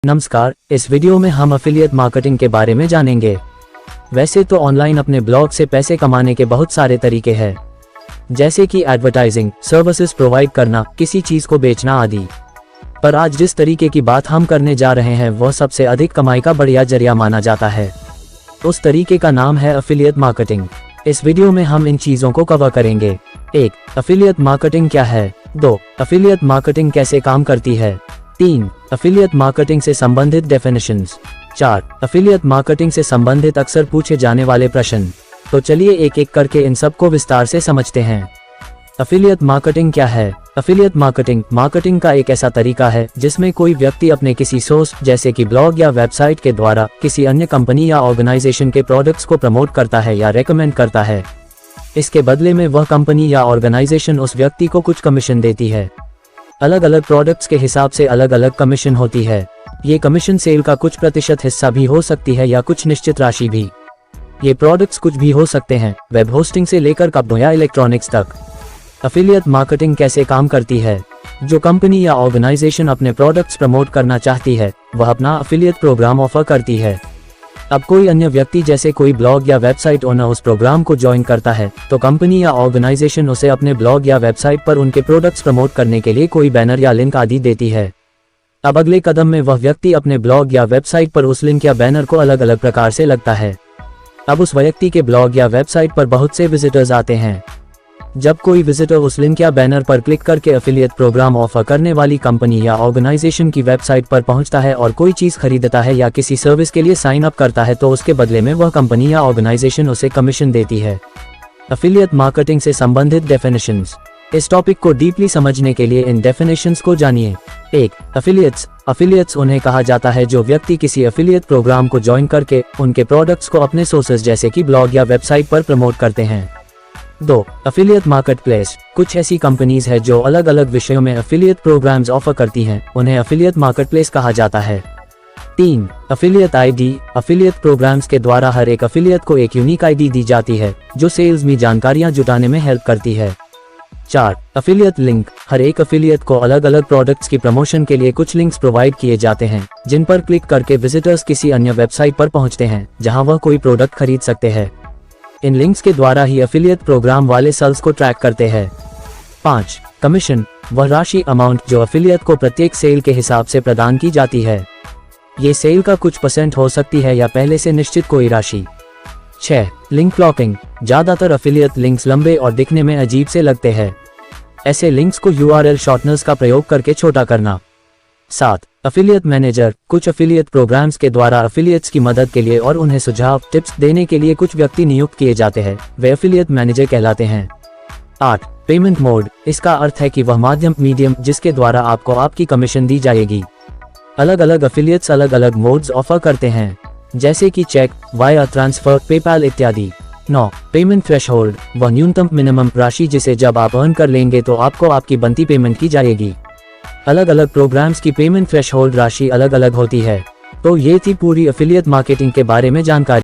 नमस्कार, इस वीडियो में हम एफिलिएट मार्केटिंग के बारे में जानेंगे। वैसे तो ऑनलाइन अपने ब्लॉग से पैसे कमाने के बहुत सारे तरीके हैं, जैसे कि एडवर्टाइजिंग, सर्विसेज प्रोवाइड करना, किसी चीज को बेचना आदि। पर आज जिस तरीके की बात हम करने जा रहे हैं वह सबसे अधिक कमाई का बढ़िया जरिया माना जाता है। उस तरीके का नाम है एफिलिएट मार्केटिंग। इस वीडियो में हम इन चीजों को कवर करेंगे। 1. एफिलिएट मार्केटिंग क्या है? 2. एफिलिएट मार्केटिंग कैसे काम करती है? 3. एफिलिएट मार्केटिंग से संबंधित डेफिनेशंस। 4. एफिलिएट मार्केटिंग से संबंधित अक्सर पूछे जाने वाले प्रश्न। तो चलिए एक एक करके इन सब को विस्तार से समझते हैं। एफिलिएट मार्केटिंग क्या है? एफिलिएट मार्केटिंग का एक ऐसा तरीका है जिसमें कोई व्यक्ति अपने किसी सोर्स जैसे कि ब्लॉग या वेबसाइट के द्वारा किसी अन्य कंपनी या ऑर्गेनाइजेशन के प्रोडक्ट्स को प्रमोट करता है या रेकमेंड करता है। इसके बदले में वह कंपनी या ऑर्गेनाइजेशन उस व्यक्ति को कुछ कमीशन देती है। अलग अलग प्रोडक्ट्स के हिसाब से अलग अलग कमीशन होती है। ये कमीशन सेल का कुछ प्रतिशत हिस्सा भी हो सकती है या कुछ निश्चित राशि भी। ये प्रोडक्ट्स कुछ भी हो सकते हैं, वेब होस्टिंग से लेकर कपड़ों या इलेक्ट्रॉनिक्स तक। एफिलिएट मार्केटिंग कैसे काम करती है? जो कंपनी या ऑर्गेनाइजेशन अपने प्रोडक्ट्स प्रमोट करना चाहती है वह अपना एफिलिएट प्रोग्राम ऑफर करती है। अब कोई अन्य व्यक्ति जैसे कोई ब्लॉग या वेबसाइट ओनर उस प्रोग्राम को ज्वाइन करता है तो कंपनी या ऑर्गेनाइजेशन उसे अपने ब्लॉग या वेबसाइट पर उनके प्रोडक्ट्स प्रमोट करने के लिए कोई बैनर या लिंक आदि देती है। अब अगले कदम में वह व्यक्ति अपने ब्लॉग या वेबसाइट पर उस लिंक या बैनर को अलग अलग प्रकार से लगता है। अब उस व्यक्ति के ब्लॉग या वेबसाइट पर बहुत से विजिटर्स आते हैं। जब कोई विजिटर उस लिंक या बैनर पर क्लिक करके एफिलिएट प्रोग्राम ऑफर करने वाली कंपनी या ऑर्गेनाइजेशन की वेबसाइट पर पहुंचता है और कोई चीज खरीदता है या किसी सर्विस के लिए साइन अप करता है तो उसके बदले में वह कंपनी या ऑर्गेनाइजेशन उसे कमीशन देती है। एफिलिएट मार्केटिंग से संबंधित डेफिनेशंस। इस टॉपिक को डीपली समझने के लिए इन डेफिनेशंस को जानिए। 1. एफिलिएट्स उन्हें कहा जाता है जो व्यक्ति किसी एफिलिएट प्रोग्राम को ज्वाइन करके उनके प्रोडक्ट्स को अपने सोर्सेज जैसे कि ब्लॉग या वेबसाइट पर प्रमोट करते हैं। 2. Affiliate marketplace. कुछ ऐसी कंपनीज है जो अलग अलग विषयों में एफिलिएट प्रोग्राम्स ऑफर करती हैं, उन्हें एफिलिएट मार्केटप्लेस कहा जाता है। 3. Affiliate ID. एफिलिएट प्रोग्राम्स के द्वारा हर एक एफिलिएट को एक यूनिक आईडी दी जाती है जो सेल्स में जानकारियां जुटाने में हेल्प करती है। 4. Affiliate link. हर एक एफिलिएट को अलग अलग प्रोडक्ट्स की प्रमोशन के लिए कुछ लिंक्स प्रोवाइड किए जाते हैं जिन पर क्लिक करके विजिटर्स किसी अन्य वेबसाइट पर पहुंचते हैं जहां वह कोई प्रोडक्ट खरीद सकते हैं। इन लिंक्स के द्वारा ही एफिलिएट प्रोग्राम वाले सेल्स को ट्रैक करते हैं। 5. कमीशन। वह राशि अमाउंट जो एफिलिएट को प्रत्येक सेल के हिसाब से प्रदान की जाती है। ये सेल का कुछ % हो सकती है या पहले से निश्चित कोई राशि। 6. Link blocking. ज्यादातर एफिलिएट लिंक्स लंबे और दिखने में अजीब से लगते हैं। ऐसे लिंक्स को URL शॉर्टनर्स का प्रयोग करके छोटा करना। 7. Affiliate manager. कुछ एफिलिएट प्रोग्राम्स के द्वारा एफिलिएट्स की मदद के लिए और उन्हें सुझाव टिप्स देने के लिए कुछ व्यक्ति नियुक्त किए जाते हैं, वे एफिलिएट मैनेजर कहलाते हैं। 8. Payment mode. इसका अर्थ है कि वह मीडियम जिसके द्वारा आपको आपकी कमीशन दी जाएगी। अलग अलग एफिलिएट्स अलग अलग मोड्स ऑफर करते हैं जैसे कि चेक, वायर ट्रांसफर, पेपैल इत्यादि। 9. Payment threshold. वह न्यूनतम मिनिमम राशि जिसे जब आप अर्न कर लेंगे तो आपको आपकी बनती पेमेंट की जाएगी। अलग अलग प्रोग्राम्स की पेमेंट थ्रेशहोल्ड राशि अलग अलग होती है। तो ये थी पूरी एफिलिएट मार्केटिंग के बारे में जानकारी।